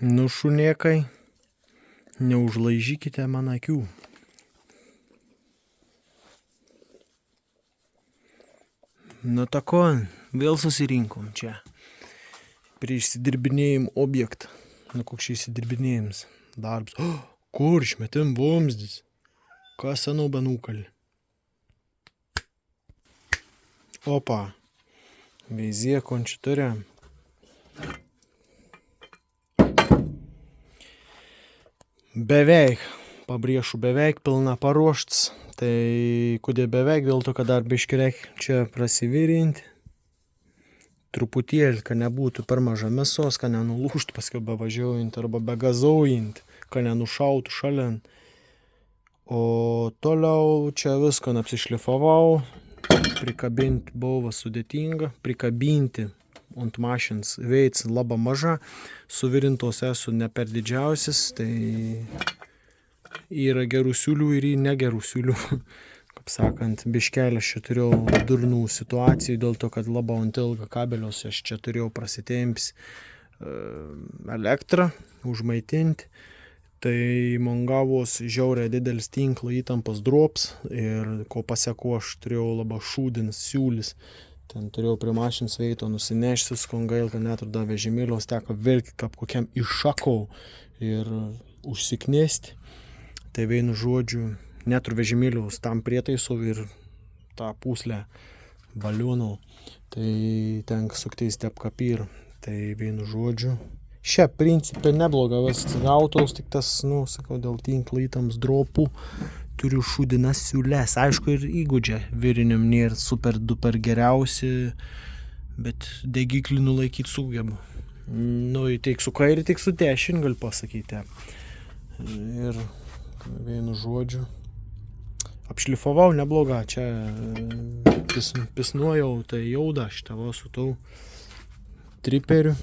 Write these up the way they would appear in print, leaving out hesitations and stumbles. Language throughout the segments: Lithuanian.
Nu šunėkai, neužlaižykite man akių. Nu tako, vėl susirinkom čia. Prie išsidirbinėjim objektą. Nu koks čia išsidirbinėjims? Darbs. Kur išmetim vamzdis? Kas senau benūkali? Opa. Veizie končiturė. Beveik, pabrėšiu, beveik pilna paruoštas. Tai kodėl beveik, dėl to, kad dar biškį reikia čia prasivirinti. Truputėlį, kad nebūtų per maža mėsos, kad nenulūštų paskui bevažiuojant arba begazaujant, kad nenušautų šalin. O toliau čia viską apsišlifavau, prikabinti buvo sudėtinga, prikabinti ant mašins veids labai maža, suvirintos esu ne per didžiausias, tai yra gerų siūlių ir negerų siūlių. Kaip sakant, biškelį aš čia turėjau durnų situacijų, dėl to, kad labai ant ilgą kabelius aš čia turėjau prasitempis elektrą, užmaitinti. Tai man gavos žiauriai didelis tinklo įtampos drops ir ko paseko aš turėjau labai šūdins siūlis. Ten turėjau prie mašins veito nusineštis, kongail, kad netrada vežimėlios teko vilkti kaip kokiam iššakau ir užsiknėsti. Tai vienu žodžiu, neturiu vežimėliaus tam prietaisu ir tą puslę balionau. Tai tenka suktis tepkapyr. Tai vienu žodžiu. Šia principė nebloga viskas gautos, tik tas, sakau, dėl tinklo įtams dropų. Turiu šūdinas siūles, aišku ir įgūdžią virinim nėra super duper geriausi, bet degiklį nulaikyti sugebu. Tik su kairį, tik su dešin, gal pasakyti. Ir vienu žodžiu. Apšlifavau nebloga, čia pisnuojau, tai jauda, šitą va su tau triperiu.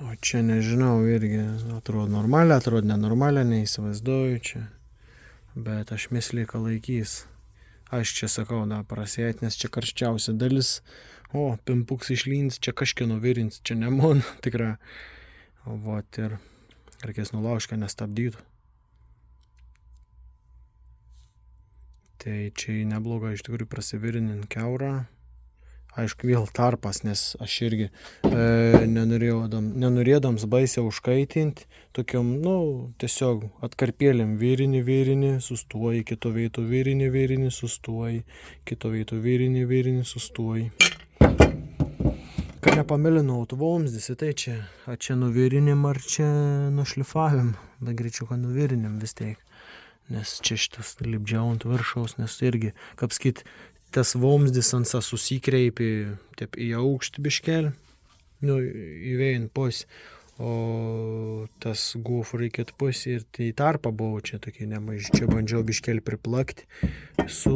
O čia nežinau, irgi atrodo normaliai, atrodo nenormaliai, neįsivaizduoju čia. Bet aš misliką laikys. Aš čia sakau, prasėt, nes čia karščiausia dalis. O, pimpuks išlins, čia kažkieno virins, čia ne man, tikrai. O vat ir reikės nulaužti, kad nestabdytų. Tai čia nebloga iš tikrųjų prasivirinint kiaurą. Aišku, vėl tarpas, nes aš irgi nenorėdams baisiai užkaitinti, tokiam, tiesiog atkarpėlėm virini, sustuoji, kito veito virini, sustuoji, kito veito virini, sustuoji. Kad nepamilinau vamzdis, tai čia nuvirinim ar čia nušlifavim, bet greičiau, kad nuvirinim vis tiek, nes čia šitas lipdžiau ant viršaus, nes irgi, kaip sakyt, tas vamzdis ansa susikreipė taip į aukštį biškelį, įvėjant pos, o tas gofų reikėtų pos ir tai tarpa buvo čia tokie nemaži. Čia bandžiau biškelį priplakti su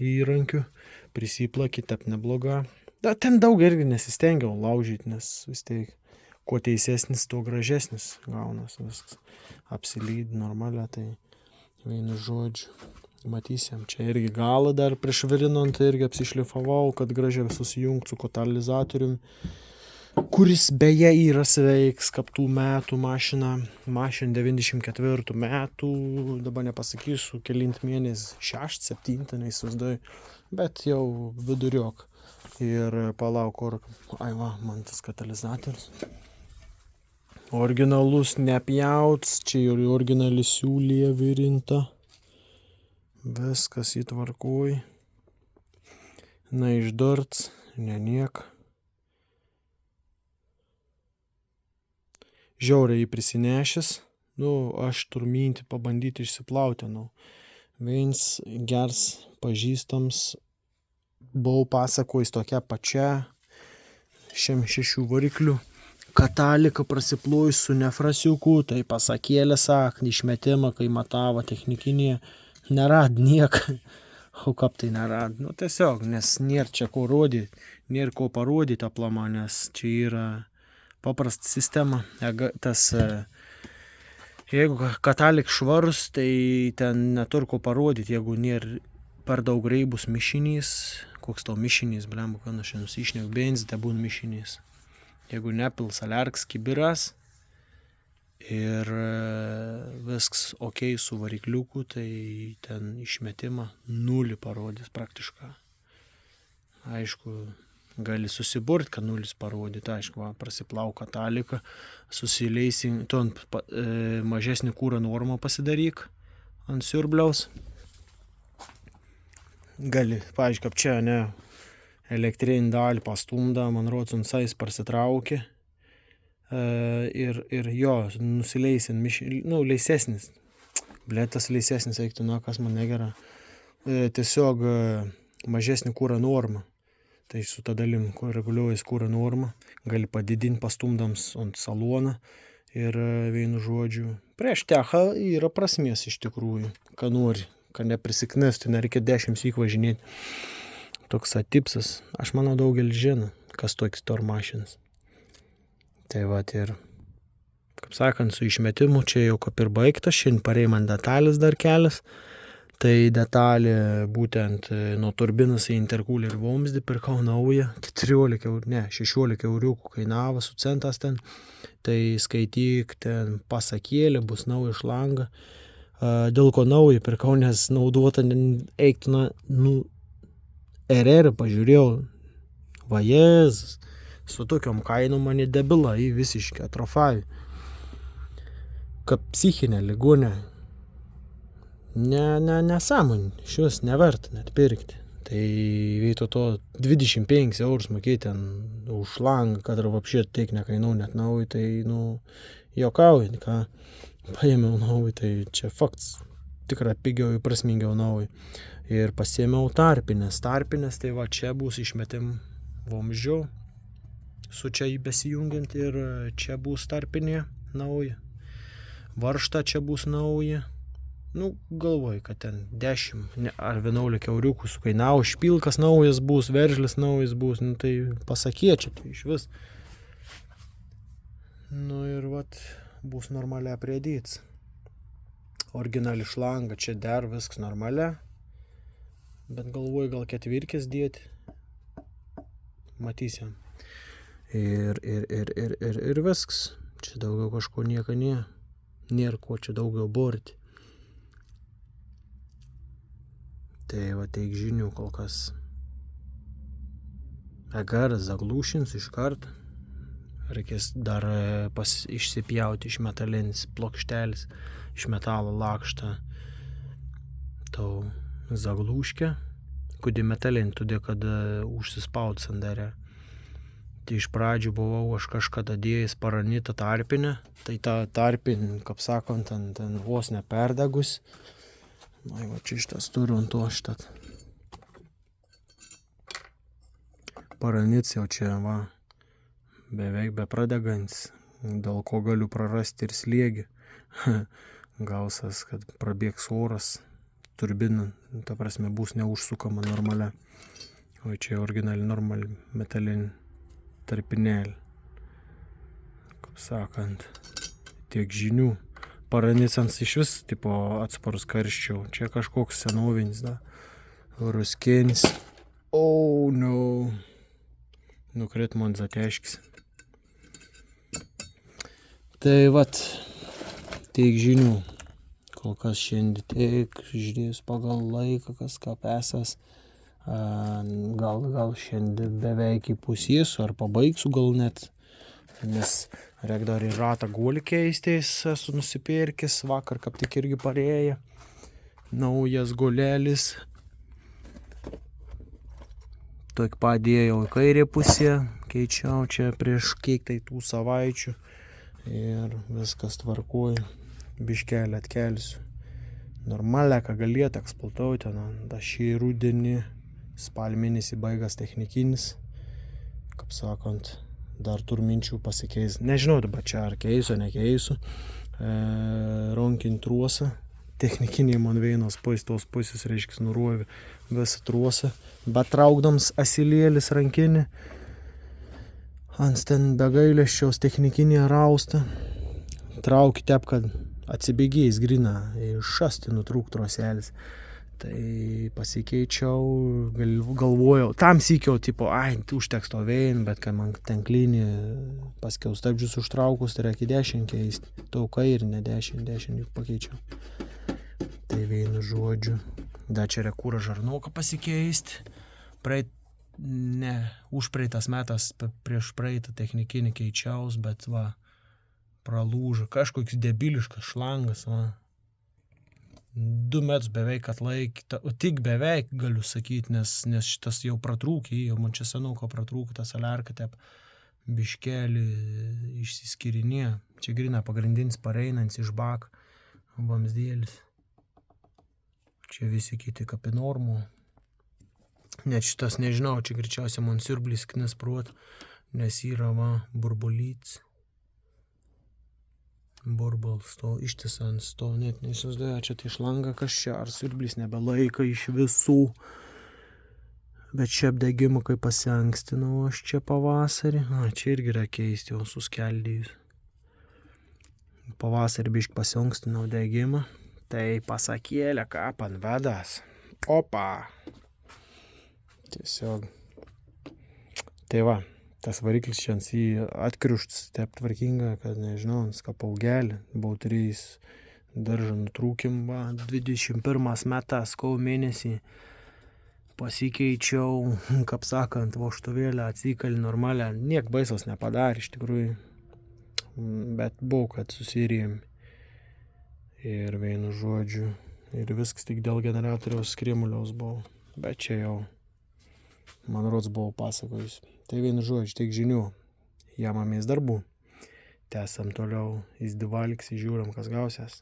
įrankiu, prisiplakti, taip nebloga. Ten daug irgi nesistengiau laužyti, nes vis tiek, kuo teisesnis, tuo gražesnis gaunas viskas. Apsilyd normaliai, tai vienu žodžiu. Matysim, čia irgi galą dar prieš virinant irgi apsišlifavau, kad gražiai susijungti su katalizatoriumi, kuris beje yra sveiks, kaip tų metų mašina 94 metų, dabar nepasakysiu, kelint mėnesį, 6, 7, neįsivaizduoju, bet jau viduriok. Ir palauk, man tas katalizatorius. Originalus nepjauts, čia ir originali siūlė virinta. Viskas įtvarkuoj. Neišdarts, niek. Žiauriai jį prisinešęs. Aš turminti pabandyti išsiplauti. Viens gers pažįstams buvau pasakojęs tokia pačia 6 variklių. Katalika prasiplojus su nefrasiuku, tai pasakėlė išmetimą, kai matavo technikinėje. Nerad nieką, o kaip tai nerad, tiesiog, nes nėra čia ko rodyti, nėra ko parodyti aplamą, nes čia yra paprasta sistema, jeigu katalik švarus, tai ten neturi ko parodyti, jeigu nėra per daug reibus mišinys, koks tau mišinys, blemba, kad aš nusišnek benzį, tai būna mišinys, Jeigu nepils alerks kibiras ir viskas ok su varikliuku, tai ten išmetimą 0 parodys praktiškai. Aišku, gali susiburt, kad 0 parodyti, aišku, prasiplauk kataliką, susileisim, tu ant mažesnį kūro normą pasidaryk ant siurbliaus. Gali, paaiškiai, kaip čia, ne, elektrinį dalį pastumda, man rodos, unsais prasitraukė ir jo, nusileisin, leisesnis. Blėtas leisesnis, eiktų, kas man negera. Tiesiog mažesnį kūro normą. Tai su ta dalim, kur reguliuojas kūro normą, gali padidinti pastumdams ant saloną ir vienu žodžiu. Prieš techą yra prasmės iš tikrųjų, ką nori, kad neprisiknesti, nereikia 10 syk važinėti. Toks atipsas, aš manau daugelis žino, kas toks tormašinas. Tai vat ir, kaip sakant, su išmetimu čia jau kaip ir baigtas, šiandien parėjo man detalės dar kelias. Tai detalė būtent nuo turbinos į intercooler vamzdį pirkau naują, 16 euriukų kainavo su centas ten. Tai skaityk, ten pasakėlė, bus nauja šlanga. Dėl ko nauja pirkau, nes naudota eiktų, RR pažiūrėjau, va Jėzus, su tokiom kainom mane debilai visiškai atrofai. Kaip psichinė ligonė. Nesąmonė, šios neverta net pirkti. Tai vietoj to 25 eurus mokėti ten už šlangą, kad ir vapšė tiek nekainau net nauja, tai juokaujant, ką paėmiau nauja, tai čia faktas, tikrai pigiau ir prasmingiau nauja. Ir pasiėmiau tarpinės, tai va čia bus išmetim vamzdžio, su čia besijungiant ir čia bus tarpinė nauja. Varžta čia bus nauja. Galvoju, kad ten 10 ar 11 euriukų sukainavo, špilkas naujas bus, veržlis naujas bus, tai pasakėčia, tai iš vis. Ir vat bus normaliai priedėts. Originali šlanga, čia dar viskas normaliai, bet galvoju, gal ketvirkės dėti, matysim. Ir viskas, čia daugiau kažko nieko nėra ko čia daugiau borti. Tai va teik žinių kol kas. Agaras zaglūšins iš karto. Reikės dar išsipjauti iš metalinis plokštelis, iš metalo lakštą. Tau zaglūškę. Kodėl metalin, todėl kad užsispaud sandare. Tai iš pradžių buvau aš kažkada dėjęs paranitą tarpinę. Tai ta tarpinė, kaip sakant, ten vos neperdegus. Va čia šitas turiu ant to šitat. Paranits jau čia, va, beveik bepradegants, dėl ko galiu prarasti ir slėgį. Gausas, kad prabėgs oras, turbina, ta prasme, bus neužsukama normalia. O čia originali normali metalinė tarpinėlė. Kaip sakant, tiek žinių. Paranicans iš vis tipo atsparus karščiau. Čia kažkoks senovinis, ruskinis. Oh no. Nukrit man zateškis. Tai vat, tiek žinių. Kol kas šiandien tiek žiūrėjus pagal laiką, kas ką esas. Gal šiandien beveik įpusėsiu ar pabaigsiu gal net. Nes reik dar ir ratą guolį keistis, esu nusipirkęs, vakar kaip tik irgi parėjo. Naujas guolelis. Tuok padėjau į kairę pusę, keičiau čia prieš kiek tai tų savaičių. Ir viskas tvarkuoju, biškelį atkelsiu. Normaliai, ką galėtų eksploatuoti, šį rudenį, spalio mėnesį baigas technikinis, kaip sakant. Dar tur minčių pasikeis. Nežinau dabar čia ar keisiu, nekeisiu. Ronkinį truosą. Technikiniai man vienos tos pusės, reiškia, nurovė visą truosą. Bet traukdams asilėlis rankinį. Ant ten begailėščiaus technikinį raustą. Trauki tep, kad atsibėgėjęs grina. Šasti nutrūk truoselis. Tai pasikeičiau, galvojau, tam sykiau, tipo, užteks to vėjin, bet kai man ten klinį paskiau stabdžius užtraukus, tai reikia 10 keisti, taukai ir ne 10 juk pakeičiau. Tai vienu žodžiu, dar čia rekūrą žarnoką pasikeisti, užpraeitas metas prieš praeitą technikinį keičiaus, bet va, pralūžo, kažkoks debiliškas šlangas, va. 2 metus beveik atlaikė, tik beveik galiu sakyti, nes šitas jau pratrūkė, jau man čia senuko pratrūkė, tas aliarka tep biškelį išsiskirinė. Čia grina pagrindinis pareinants iš bak, vamsdėlis. Čia visi kiti kapinormų. Net šitas nežinau, čia greičiausiai man siurblis knis prot, nes yra va burbulyts. Burbuls to ištisant to, net neįsivaizduoju, čia tai šlanga kas čia, ar siurblis nebelaika iš visų. Bet čia apdegimą, kai pasiankstinau aš čia pavasarį, čia irgi yra keisti, jau suskeldėjus. Pavasarį bišk pasiankstinau degimą, tai pasakėlė kapan vedas. Opa! Tiesiog. Tai va. Tas variklis čia atkriuštas, taip tvarkinga, kad nežinau, skapaugelį, bautriais daržą nutrūkim, 21 metas, kovo mėnesį pasikeičiau, kaip sakant, voštuvėlę atsikali normalią, niek baisos nepadarė iš tikrųjų, bet buvo, kad susirėjom ir vienu žodžiu, ir viskas tik dėl generatoriaus skrimuliaus buvo, bet čia jau, man rods buvau pasakojus. Tai vienu žodžiu, tiek žinių, jamamės darbų. Tęsam toliau, įsdivaliksi, žiūrim, kas gausias.